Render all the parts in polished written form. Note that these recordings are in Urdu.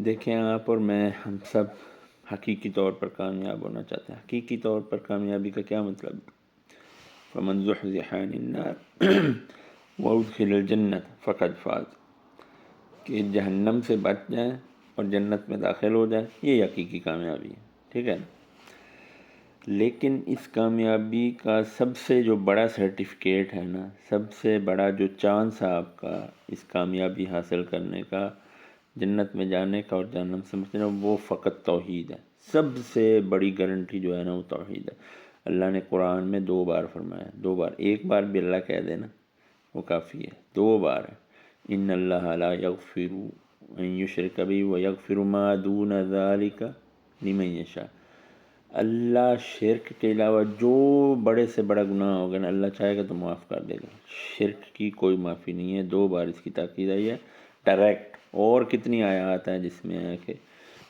دیکھیں آپ اور میں، ہم سب حقیقی طور پر کامیاب ہونا چاہتے ہیں۔ حقیقی طور پر کامیابی کا کیا مطلب؟ فمن زحزح عن النار وادخل الجنت فقد فاز، کہ جہنم سے بچ جائیں اور جنت میں داخل ہو جائیں، یہ حقیقی کامیابی ہے، ٹھیک ہے نا؟ لیکن اس کامیابی کا سب سے جو بڑا سرٹیفکیٹ ہے نا، سب سے بڑا جو چانس ہے آپ کا اس کامیابی حاصل کرنے کا، جنت میں جانے کا اور جہنم سے بچنے کا، وہ فقط توحید ہے۔ سب سے بڑی گارنٹی جو ہے نا وہ توحید ہے۔ اللہ نے قرآن میں 2 بار فرمایا، 2 بار، ایک بار بھی اللہ کہہ دینا وہ کافی ہے، 2 بار ہے۔ ان اللہ لا یغفر ان یشرک بہ ویغفر ما دون ذلک لمن یشاء، اللہ شرک کے علاوہ جو بڑے سے بڑا گناہ ہوگا نا، اللہ چاہے گا تو معاف کر دے گا، شرک کی کوئی معافی نہیں ہے۔ 2 بار اس کی تاکید آئی ہے ڈائریکٹ۔ اور کتنی آیات ہیں جس میں ہے کہ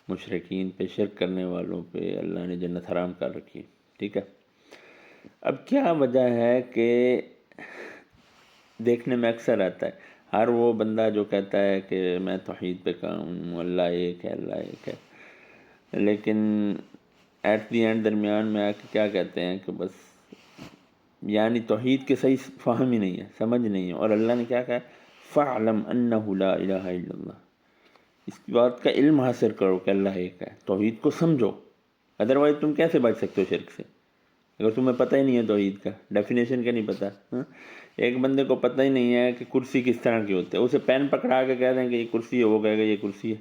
مشرکین پہ، شرک کرنے والوں پہ اللہ نے جنت حرام کر رکھی ہے، ٹھیک ہے۔ اب کیا وجہ ہے کہ دیکھنے میں اکثر آتا ہے ہر وہ بندہ جو کہتا ہے کہ میں توحید پہ قائم ہوں، اللہ ایک ہے، اللہ ایک ہے، لیکن ایٹ دی اینڈ درمیان میں آ کے کیا کہتے ہیں کہ بس یعنی توحید کے صحیح فہم ہی نہیں ہے، سمجھ نہیں ہے۔ اور اللہ نے کیا کہا ہے؟ فَاعْلَمْ أَنَّهُ لَا إِلَهَ إِلَّا اللَّهُ، اس بات کا علم حاصل کرو کہ اللہ ایک ہے، توحید کو سمجھو، ادروائز تم کیسے بچ سکتے ہو شرک سے اگر تمہیں پتہ ہی نہیں ہے توحید کا ڈیفینیشن کا نہیں پتہ، ہاں؟ ایک بندے کو پتہ ہی نہیں ہے کہ کرسی کس طرح کی ہوتی ہے، اسے پین پکڑا کے کہہ دیں کہ یہ کرسی ہے، وہ کہے گا یہ کرسی ہے،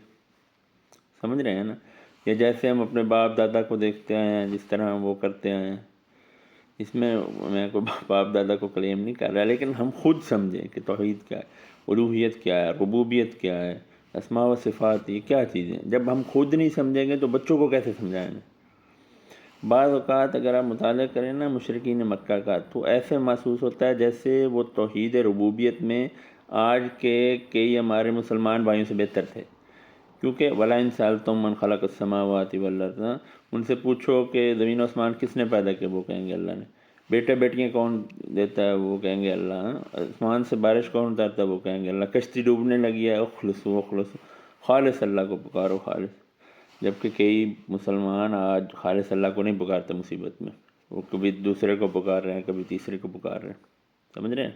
سمجھ رہے ہیں نا؟ یا جیسے ہم اپنے باپ دادا کو دیکھتے ہیں جس طرح وہ کرتے ہیں، اس میں کوئی باپ دادا کو کلیم نہیں کر رہا، لیکن ہم خود سمجھیں کہ توحید کیا ہے، الوہیت کیا ہے، ربوبیت کیا ہے، اسماء و صفات، یہ کیا چیزیں۔ جب ہم خود نہیں سمجھیں گے تو بچوں کو کیسے سمجھائیں گے؟ بعض اوقات اگر آپ مطالعہ کریں نا مشرکین مکہ کا، تو ایسے محسوس ہوتا ہے جیسے وہ توحید ربوبیت میں آج کے کئی ہمارے مسلمان بھائیوں سے بہتر تھے، کیونکہ وَلَئِن سَأَلْتُم مَّن خَلَقَ السَّمَاوَاتِ وَالْأَرْضَ، ان سے پوچھو کہ زمین و آسمان کس نے پیدا کیا، وہ کہیں گے اللہ نے۔ بیٹے بیٹیاں کون دیتا ہے، وہ کہیں گے اللہ۔ آسمان سے بارش کون اتارتا ہے، وہ کہیں گے اللہ۔ کشتی ڈوبنے لگی ہے، اخلصوا اخلصوا، خالص اللہ کو پکارو، خالص۔ جبکہ کئی مسلمان آج خالص اللہ کو نہیں پکارتے مصیبت میں، وہ کبھی دوسرے کو پکار رہے ہیں، کبھی تیسرے کو پکار رہے ہیں، سمجھ رہے ہیں؟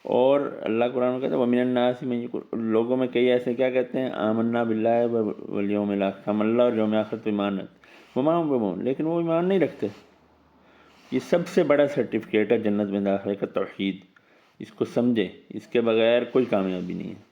اور اللہ قرآن میں کہتا ہے وَمِنَ النَّاسِ مَن يَقُولُ، لوگوں میں کئی ایسے کیا کہتے ہیں، آمنا باللہ والیوم الآخر، ہم اللہ اور یوم آخر پہ ایمان رکھتے ہیں، وما هم بمؤمنین، لیکن وہ ایمان نہیں رکھتے۔ یہ سب سے بڑا سرٹیفکیٹ ہے جنت میں داخلے کا، توحید۔ اس کو سمجھیں، اس کے بغیر کوئی کامیابی نہیں ہے۔